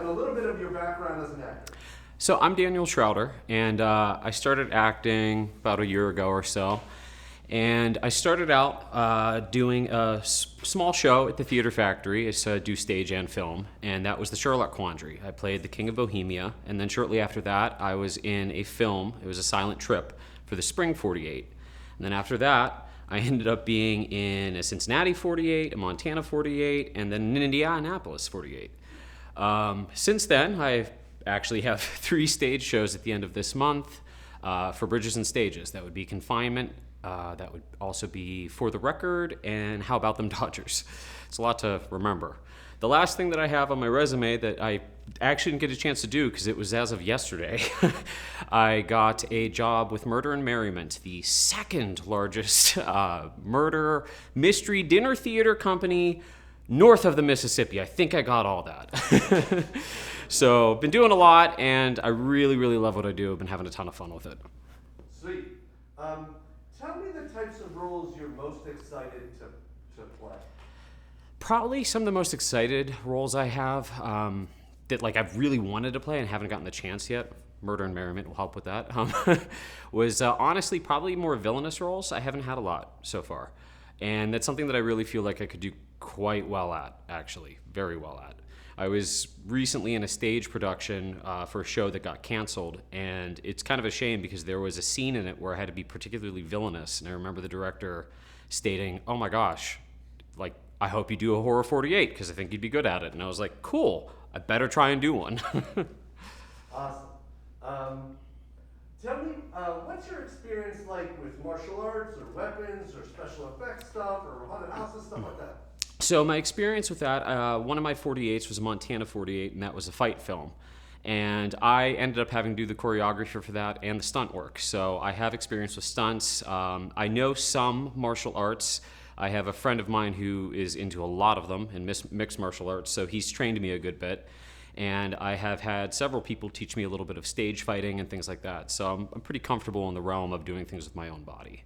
a little bit of your background as an actor. So I'm Daniel Schrauder, and I started acting about a year ago or so. And I started out doing a small show at the Theater Factory. It's do stage and film, and that was the Sherlock Quandary. I played the King of Bohemia, and then shortly after that, I was in a film. It was a silent trip for the Spring 48. And then after that, I ended up being in a Cincinnati 48, a Montana 48, and then an Indianapolis 48. Since then, I actually have 3 stage shows at the end of this month for Bridges and Stages. That would be Confinement. That would also be For the Record, and How About Them Dodgers. It's a lot to remember. The last thing that I have on my resume that I actually didn't get a chance to do because it was as of yesterday, I got a job with Murder and Merriment, the second largest murder mystery dinner theater company north of the Mississippi. I think I got all that. So been doing a lot, and I really, really love what I do. I've been having a ton of fun with it. Sweet. Tell me the types of roles you're most excited to play. Probably some of the most excited roles I have that I've really wanted to play and haven't gotten the chance yet. Murder and Merriment will help with that. Was honestly probably more villainous roles. I haven't had a lot so far, and that's something that I really feel like I could do quite well at. Actually, very well at. I was recently in a stage production for a show that got canceled, and it's kind of a shame because there was a scene in it where I had to be particularly villainous, and I remember the director stating, "Oh my gosh, I hope you do a horror 48 because I think you'd be good at it." And I was like, "Cool, I better try and do one." Awesome. Tell me, what's your experience like with martial arts or weapons or special effects stuff or haunted houses, stuff like that? So my experience with that, one of my 48s was a Montana 48, and that was a fight film. And I ended up having to do the choreography for that and the stunt work. So I have experience with stunts. I know some martial arts. I have a friend of mine who is into a lot of them in mixed martial arts, so he's trained me a good bit. And I have had several people teach me a little bit of stage fighting and things like that. So I'm pretty comfortable in the realm of doing things with my own body.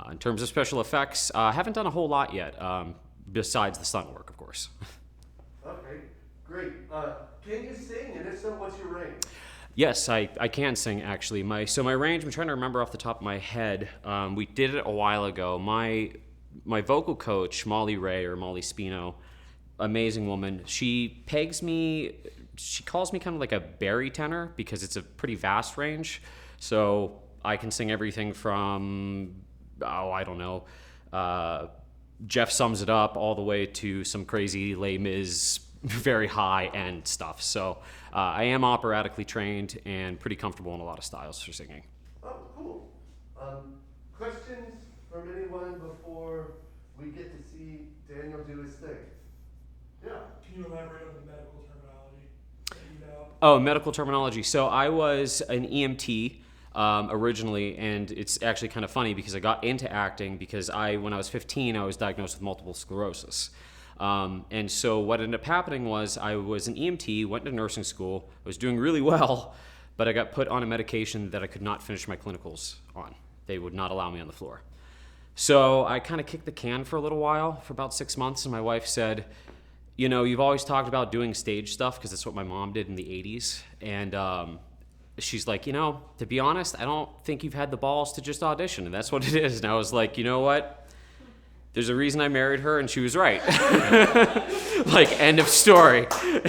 In terms of special effects, I haven't done a whole lot yet. Besides the stunt work, of course. Okay, great. Can you sing, and if so, what's your range? Yes, I can sing, actually. My range, I'm trying to remember off the top of my head. We did it a while ago. My vocal coach, Molly Ray, or Molly Spino, amazing woman, she calls me kind of like a barytenor because it's a pretty vast range. So I can sing everything from, I don't know, Jeff Sums It Up all the way to some crazy Les Mis, very high-end stuff. So I am operatically trained and pretty comfortable in a lot of styles for singing. Oh, cool. Questions from anyone before we get to see Daniel do his thing? Yeah. Can you elaborate on the medical terminology that you know? Oh, medical terminology. So I was an EMT originally, and it's actually kind of funny because I got into acting because when I was 15, I was diagnosed with multiple sclerosis. And so what ended up happening was I was an EMT, went to nursing school, I was doing really well, but I got put on a medication that I could not finish my clinicals on. They would not allow me on the floor. So I kind of kicked the can for a little while, for about 6 months, and my wife said, "You know, you've always talked about doing stage stuff," because that's what my mom did in the 80s. And she's like, to be honest, I don't think you've had the balls to just audition, and that's what it is. And I was like, you know what? There's a reason I married her, and she was right. End of story.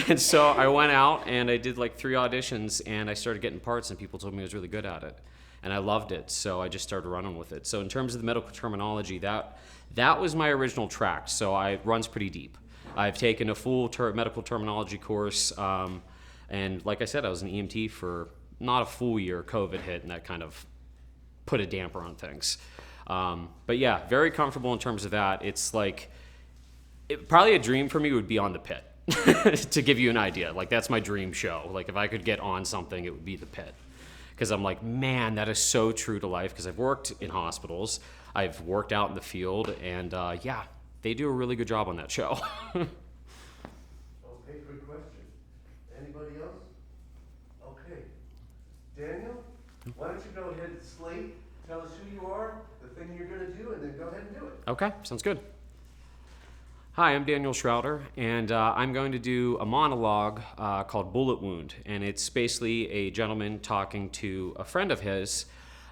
And so I went out, and I did 3 auditions, and I started getting parts, and people told me I was really good at it. And I loved it, so I just started running with it. So in terms of the medical terminology, that was my original track, so it runs pretty deep. I've taken a full medical terminology course, and like I said, I was an EMT for not a full year. COVID hit, and that kind of put a damper on things. But yeah, very comfortable in terms of that. It's probably a dream for me would be on The Pit, to give you an idea. That's my dream show. If I could get on something, it would be The Pit. Because I'm like, man, that is so true to life, because I've worked in hospitals, I've worked out in the field, and yeah, they do a really good job on that show. Okay, good question. Anybody else? Okay. Daniel, why don't you go ahead and slate, tell us who you are, the thing you're going to do, and then go ahead and do it. Okay, sounds good. Hi, I'm Daniel Schrauder, and I'm going to do a monologue called Bullet Wound. And it's basically a gentleman talking to a friend of his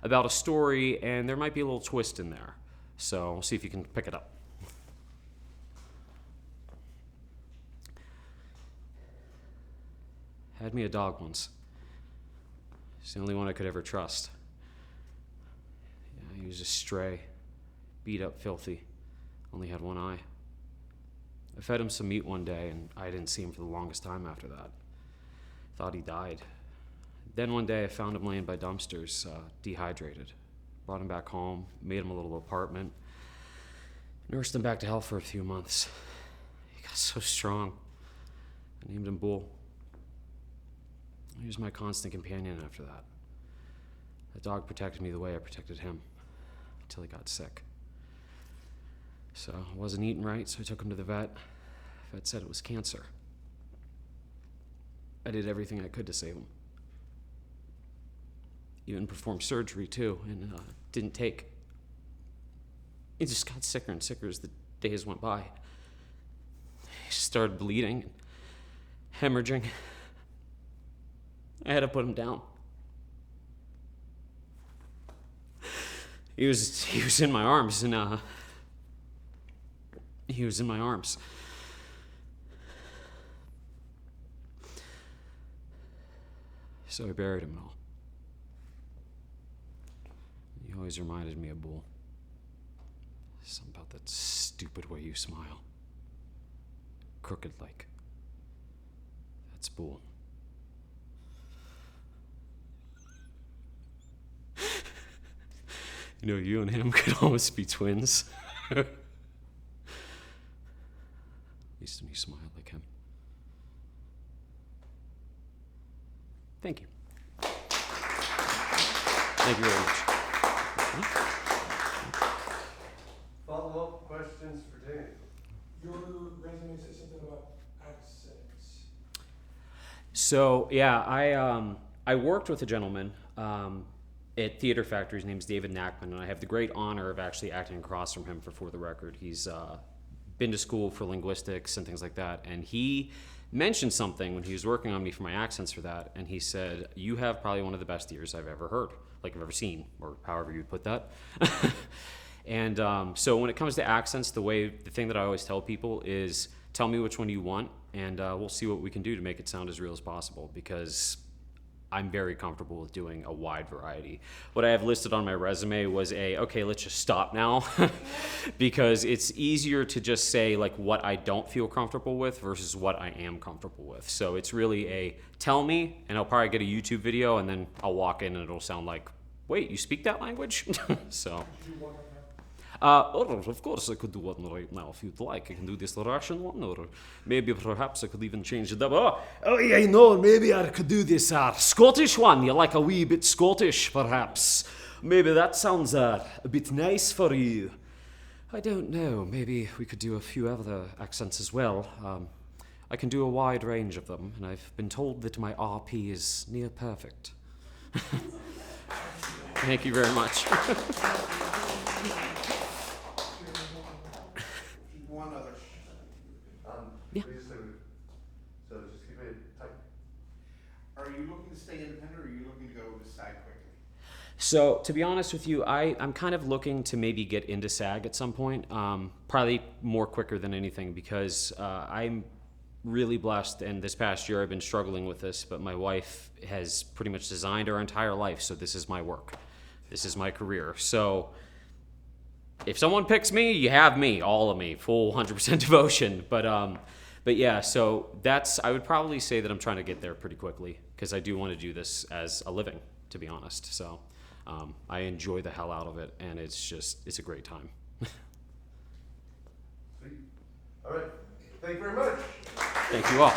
about a story, and there might be a little twist in there. So we'll see if you can pick it up. Had me a dog once. It's the only one I could ever trust. Yeah, he was a stray, beat up, filthy, only had one eye. I fed him some meat one day, and I didn't see him for the longest time after that. Thought he died. Then one day I found him laying by dumpsters, dehydrated. Brought him back home, made him a little apartment, nursed him back to health for a few months. He got so strong. I named him Bull. He was my constant companion after that. The dog protected me the way I protected him, until he got sick. So I wasn't eating right, so I took him to the vet. The vet said it was cancer. I did everything I could to save him. Even performed surgery too, and didn't take. He just got sicker and sicker as the days went by. He started bleeding, hemorrhaging. I had to put him down. He was in my arms, and he was in my arms. So I buried him all. He always reminded me of Bull. Something about that stupid way you smile. Crooked like. That's Bull. You know, you and him could almost be twins. At least when you smile like him. Thank you. Thank you very much. Follow-up questions for Daniel. Your resume says something about accents. So yeah, I worked with a gentleman at Theater Factory. His name's David Nackman, and I have the great honor of actually acting across from him For the Record. He's been to school for linguistics and things like that, and he mentioned something when he was working on me for my accents for that, and he said, "You have probably one of the best ears I've ever heard, like I've ever seen, or however you would put that." And so when it comes to accents, the thing that I always tell people is, tell me which one you want, and we'll see what we can do to make it sound as real as possible, because I'm very comfortable with doing a wide variety. What I have listed on my resume was okay, let's just stop now, because it's easier to just say like what I don't feel comfortable with versus what I am comfortable with. So it's really tell me, and I'll probably get a YouTube video, and then I'll walk in and it'll sound like, wait, you speak that language? So. Of course, I could do one right now if you'd like. I can do this Russian one, or maybe perhaps I could even change it up. Oh yeah, I know, maybe I could do this Scottish one. You like a wee bit Scottish, perhaps? Maybe that sounds a bit nice for you. I don't know, maybe we could do a few other accents as well. I can do a wide range of them, and I've been told that my RP is near perfect. Thank you very much. One other. Yeah. Please, so just keep it tight. Are you looking to stay independent, or are you looking to go to SAG quickly? So to be honest with you, I'm kind of looking to maybe get into SAG at some point, probably more quicker than anything, because I'm really blessed, and this past year I've been struggling with this, but my wife has pretty much designed our entire life, so this is my work. This is my career. So if someone picks me, you have me, all of me, full 100% devotion. But yeah, so I would probably say that I'm trying to get there pretty quickly, because I do want to do this as a living, to be honest. So I enjoy the hell out of it, and it's a great time. Sweet. All right. Thank you very much. Thank you all.